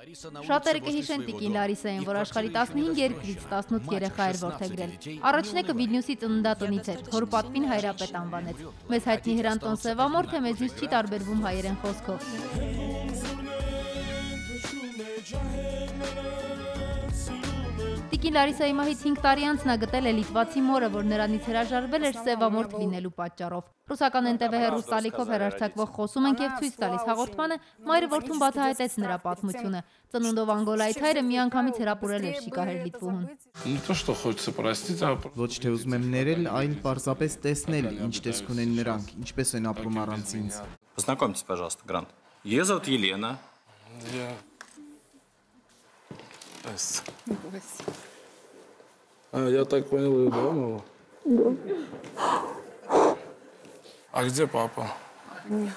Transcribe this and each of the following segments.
Շատերը կհիշեն տիկին Լարիսային, որ աշխարհի 15 երկրից 18 երեխա էր որդեգրել։ Առաջնեկը Վիլնյուսի ծննդատունից էր, հոր պատվին հայրապետ անվանեց։ Մեզ հայտնի Հրանտոն Սևամորթը մեզնից չի տարբերվում հայերեն խոսքով։ Տիկին Լարիսայի մահից 5 տարի անց նա գտել է լիտվացի մորը, որ նրանից հրաժարվել էր Սևամորթ լինելու պատճառով։ Ռուսական NTV հեռուստալիքով հեռարձակվող խոսում ենք եւ ցույց տալիս հաղորդմանը, մայրը որդուն բացահայտեց նրա պատմությունը։ Ծնունդով Անգոլայից հայրը միանգամից հրապուրել էր շիկահեր լիտվուհուն։ Ոչ թե ուզում եմ ներել, այլ պարզապես տեսնել, ինչ տեսք ունեն նրանք, ինչպես են ապրում առանց ինձ։ Познакомьтесь, пожалуйста, Грант. Ее зовут Елена. Я так понял, ее дома? Да. А где папа? Нет.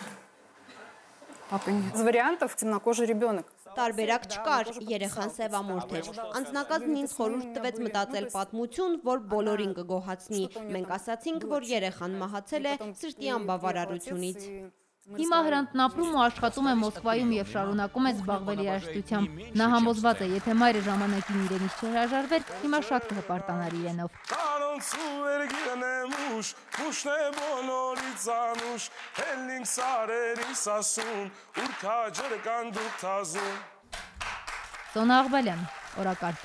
Папы нет. Из вариантов темнокожий ребенок. Տարբերակ չկար, երեխան սևամորթ էր։ Անձնակազմն ինձ խորհուրդ տվեց մտածել պատմություն, որ բոլորին կգոհացնի։ Մենք ասացինք, որ երեխան մահացել է սրտի անբավարարությունից։ Հիմա Հրանտն ապրում ու աշխատում է Մոսկվայում եւ շարունակում է զբաղվել երաժշտությամբ։ Նա համոզված է, եթե մայրը ժամանակին իրենից չհրաժարվեր, հիմա շատ կհպարտանար իրենով։ Սոնա Աղբալյան, օրակարգ։